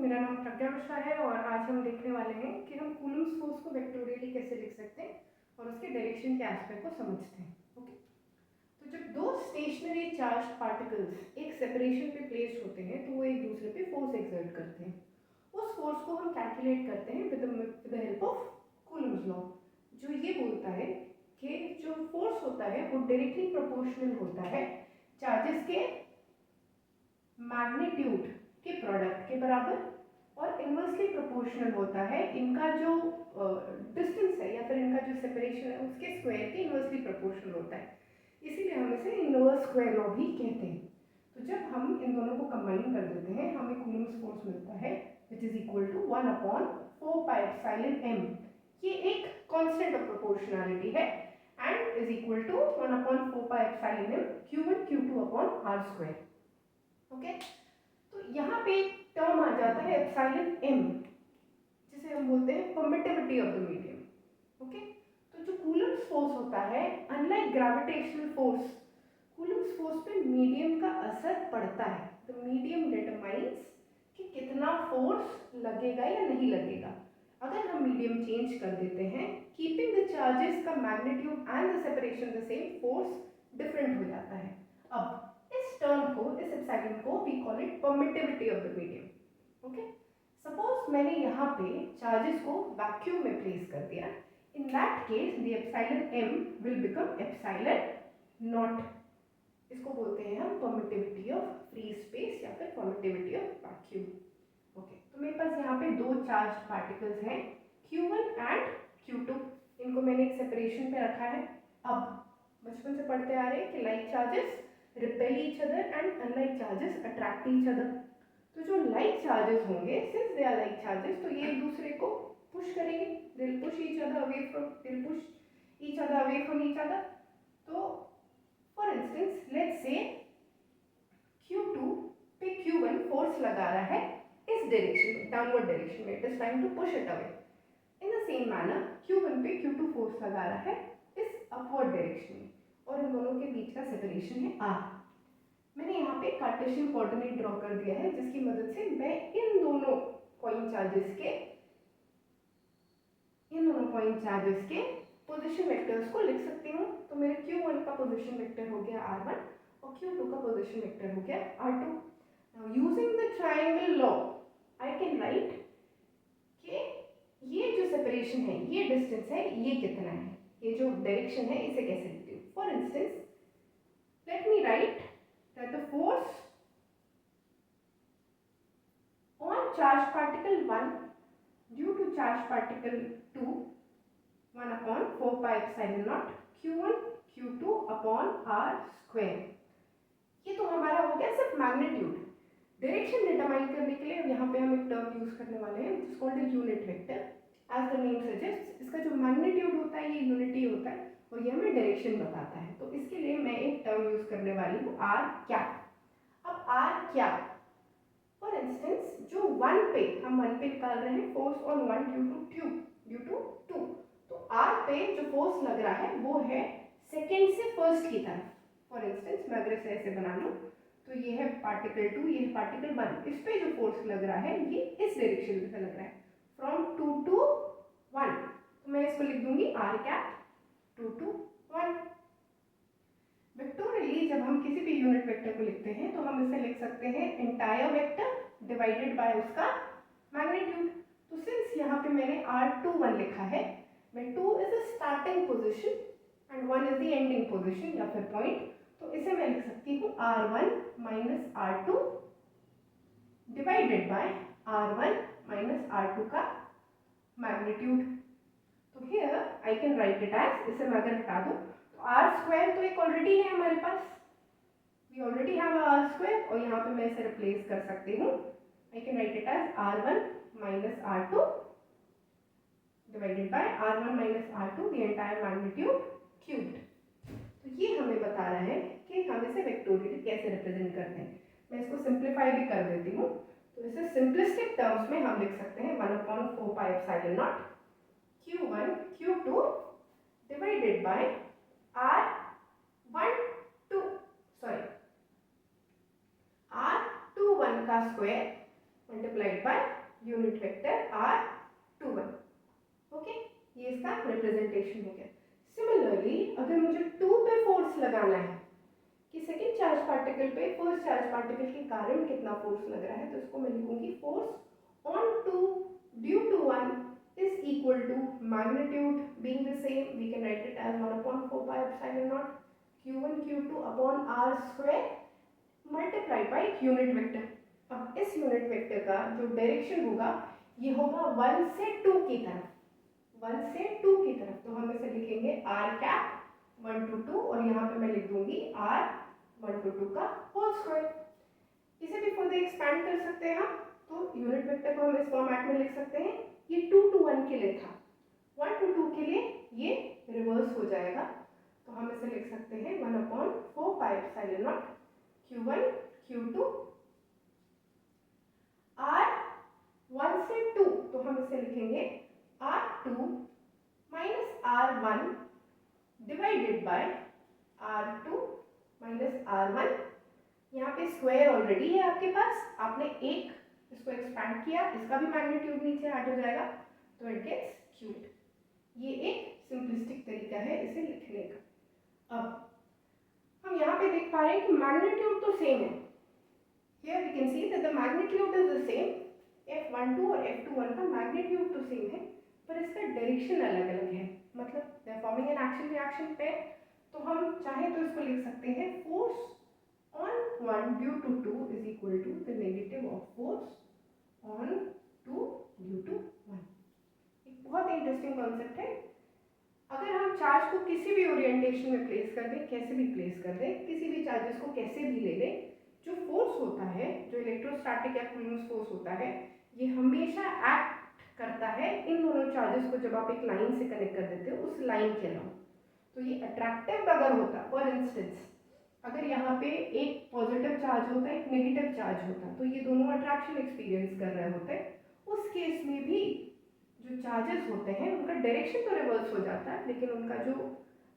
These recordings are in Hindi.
मेरा नाम प्रज्ञा मिश्रा है और आज हम देखने वाले हैं कि हम कूलम्स फोर्स को वेक्टोरियली कैसे लिख सकते हैं और उसके डायरेक्शन के एस्पेक्ट को समझते हैं। ओके, तो जब दो स्टेशनरी चार्ज पार्टिकल्स एक सेपरेशन पे प्लेस्ड होते हैं तो वो एक दूसरे पे फोर्स एक्सर्ट करते हैं। उस फोर्स को हम कैलकुलेट करते हैं with the help of Coulomb's law, जो ये बोलता है कि जो फोर्स होता है वो डायरेक्टली प्रोपोर्शनल होता है चार्जेस के मैग्नीट्यूड के प्रोडक्ट के बराबर और इन्वर्सली प्रोपोर्शनल होता है इनका जो डिस्टेंस है या फिर इनका जो सेपरेशन है उसके स्क्वायर के इन्वर्सली प्रोपोर्शनल होता है। इसीलिए हम इसे इन्वर्स स्क्वायर लॉ भी कहते हैं। तो जब हम इन दोनों को कंबाइन कर देते हैं हमें कूलम्स फोर्स मिलता है which is equal to 1/4πε m। ये एक कांस्टेंट ऑफ प्रोपोर्शनैलिटी है and is equal to 1/4πε q1 q2/r²। Okay, तो यहाँ पे एक टर्म आ जाता है एप्सिलॉन m, जिसे हम बोलते हैं permittivity of the medium. Okay, तो जो कूलम्स फोर्स होता है unlike gravitational force, Coulomb's force पे मीडियम का असर पड़ता है। द मीडियम डिटरमाइंस कि कितना फोर्स लगेगा या नहीं लगेगा। अगर हम मीडियम चेंज कर देते हैं कीपिंग द चार्जेस का magnitude and the separation the same, force different हो जाता है। अब इस टर्म को, इस एप्सिलॉन को we call it permittivity of the medium. Okay, suppose मैंने यहाँ पे चार्जेस को वैक्यूम में प्लेस कर दिया, in that case the epsilon m will become epsilon not. इसको बोलते हैं हम परमिटिविटी ऑफ फ्री स्पेस या फिर परमिटिविटी ऑफ वैक्यूम। ओके, तो मेरे पास यहाँ पे दो चार्ज पार्टिकल्स हैं q1 एंड q2। इनको मैंने एक सेपरेशन पे रखा है। अब बचपन से पढ़ते आ रहे हैं कि like charges repel each other and unlike charges attract each other। तो जो like charges होंगे, since they are like charges, तो ये एक दूसरे को push करेंगे, they'll push each other away from each other। तो for instance let's say Q2 पे Q1 फोर्स लगा रहा है इस डायरेक्शन में, डाउनवर्ड डायरेक्शन में, it is trying to push it away। in the same manner Q1 पे Q2 फोर्स लगा रहा है इस अपवर्ड डायरेक्शन में और इन दोनों के बीच का सेपरेशन है r। मैंने यहाँ पे कार्टेशियन कोऑर्डिनेट ड्रॉ कर दिया है जिसकी मदद से मैं इन दोनों पॉइंट चार्जेस के पोजीशन वेक्टर्स को लिख सकती हूँ। तो मेरे Q1 का पोजीशन वेक्टर हो गया r1 और Q2 का पोजीशन वेक्टर हो गया r2। Now using the triangle law I can right कि ये जो सेपरेशन है, ये डिस्टेंस है, ये कितना है, ये जो डायरेक्शन है, इसे कैसे लिखती हूँ। For instance let me right that the force on charge particle 1 due to charge particle 2 1/4πε0 q1 q2 upon r square। ये तो हमारा हो गया सिर्फ मैग्नीट्यूड। डायरेक्शन डिटरमाइन करने के लिए यहाँ पे हम एक टर्म यूज करने वाले हैं जिस called unit vector. As the name suggest, इसका जो मैग्नीट्यूड होता है ये यूनिटी होता है और ये हमें डायरेक्शन बताता है। तो इसके लिए मैं एक टर्म यूज करने वाली हूँ आर कैप। अब आर क्या, फॉर इंस्टेंस जो 1 पे, हम 1 पे निकाल रहे हैं फोर्स ऑन 1 ड्यू टू 2, तो आर पे जो फोर्स लग रहा है वो है सेकेंड से फर्स्ट की तरफ। फॉर इंस्टेंस मैं अगर इसे ऐसे बना लूँ तो ये है पार्टिकल 2, ये है पार्टिकल 1। इस पे जो फोर्स लग रहा है ये इस डायरेक्शन में लग रहा है, फ्रॉम 2 to 1। तो मैं इसको लिख दूंगी आर कैप 2 to 1। वेक्टोरियली जब हम किसी भी यूनिट वेक्टर को लिखते हैं तो हम इसे लिख सकते हैं एंटायर वेक्टर डिवाइडेड बाय उसका मैग्नीट्यूड। तो सिंस यहाँ पे मैंने r21 लिखा है, मैं 2 is the starting position and 1 is the ending position या फिर पॉइंट, तो इसे मैं लिख सकती हूँ r1 minus r2 divided by r1 minus r2 का मैग्नीट्यूड। तो here I can write it as, इसे मैं अगर हटा दूँ तो आर स्क्वायर तो एक ऑलरेडी है हमारे पास, we already have R square, और यहाँ पे मैं इसे रिप्लेस कर सकती हूँ। I can write it as r1 minus r2 divided by r1 minus r2 the entire magnitude cubed. तो ये हमें बता रहा है कि हम इसे वेक्टोरियली कैसे रिप्रेजेंट करते हैं। मैं इसको सिंप्लीफाई भी कर देती हूँ, तो इसे सिंपलिस्टिक टर्म्स में हम लिख सकते हैं 1/4πε0 q1 q2 divided by r21 का square multiplied by unit vector r21। Okay, ये इसका रिप्रेजेंटेशन हो गया। सिमिलरली अगर मुझे 2 पे फोर्स लगाना है कि सेकेंड चार्ज पार्टिकल पे फर्स्ट चार्ज पार्टिकल के कारण कितना फोर्स लग रहा है, तो इसको मैं लिखूंगी force on 2 due to 1 is equal to magnitude being the same, we can write it as 1 upon 4 pi epsilon naught q1 q2 upon r square multiplied by unit vector। अब इस यूनिट वेक्टर का जो डायरेक्शन होगा ये होगा 1 से 2 की तरफ, 1 से 2 की तरफ, तो हम इसे लिखेंगे r कैप 1 to 2 और यहाँ पे मैं लिख दूंगी r 1 to 2 का होल स्क्वायर। इसे भी फर्दर एक्सपैंड कर सकते हैं हम, तो यूनिट वेक्टर को हम इस फॉर्मेट में लिख सकते हैं, ये 2 to 1 के लिए था, 1 to 2 के लिए ये रिवर्स हो जाएगा, तो हम इसे लिख सकते हैं 1 upon 4 pi epsilon naught q1 q2 r 1 से 2, तो हम इसे लिखेंगे r2 minus r1 divided by r2 minus r1। यहाँ पे स्क्वायर ऑलरेडी है आपके पास, आपने एक इसको एक्सपैंड किया, इसका भी मैग्नीट्यूड नीचे ऐड हो जाएगा, तो इट गेट्स क्यूब्ड। ये एक सिंपलिस्टिक तरीका है इसे लिखने का। अब हम यहाँ पे देख पा रहे हैं कि मैग्नीट्यूड तो सेम है, here we can see that the magnitude is the same, f12 और f21 का मैग्नीट्यूड तो सेम है, पर इसका डायरेक्शन अलग अलग है, मतलब they are forming an action reaction pair. तो हम चाहे तो इसको लिख सकते हैं force on 1 due to 2 is equal to the negative of force on 2 due to 1। एक बहुत ही इंटरेस्टिंग कॉन्सेप्ट है। अगर हम चार्ज को किसी भी ओरिएंटेशन में प्लेस कर दें, कैसे भी प्लेस कर दें, किसी भी चार्जेस को कैसे भी ले लें, जो फोर्स होता है, जो इलेक्ट्रोस्टैटिक या कूलिंग फोर्स होता है, ये हमेशा एक्ट करता है इन दोनों चार्जेस को जब आप एक लाइन से कनेक्ट कर देते हो उस लाइन के अलावा। तो ये अट्रैक्टिव अगर होता, फॉर इंस्टेंस अगर यहाँ पे एक पॉजिटिव चार्ज होता है, एक नेगेटिव चार्ज होता है, तो ये दोनों अट्रैक्शन एक्सपीरियंस कर रहे होते हैं, उस केस में भी जो चार्जेस होते हैं उनका डायरेक्शन तो रिवर्स हो जाता है, लेकिन उनका जो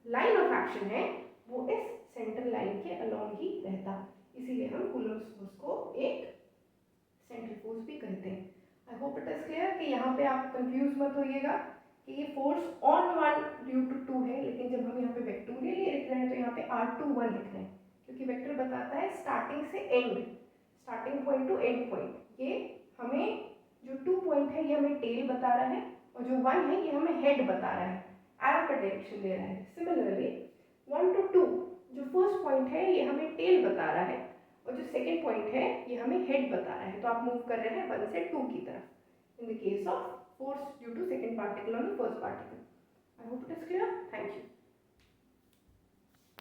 लाइन ऑफ एक्शन है वो इस सेंट्रल लाइन के अलोंग ही रहता, इसीलिए हम कूलम्ब्स फोर्स को एक सेंट्रल फोर्स भी कहते हैं। I hope it is clear कि यहाँ पे आप कंफ्यूज मत होइएगा कि ये फोर्स ऑन 1 ड्यू टू 2 है, लेकिन जब हम यहाँ पे वेक्टोरियल लिख रहे हैं तो यहाँ पे r21 लिख रहे हैं, क्योंकि वेक्टर बताता है स्टार्टिंग से and, starting point two and point. ये हमें जो 2 पॉइंट है ये हमें टेल बता रहा है, और जो 1 है ये हमें हेड बता रहा है, एरो का डायरेक्शन दे रहा है। सिमिलरली 1 to 2 जो फर्स्ट पॉइंट है ये हमें टेल बता रहा है, और जो सेकेंड पॉइंट है ये हमें हेड बता रहा है, तो आप मूव कर रहे हैं 1 से 2 की तरफ in the case of force due to second particle on the first particle।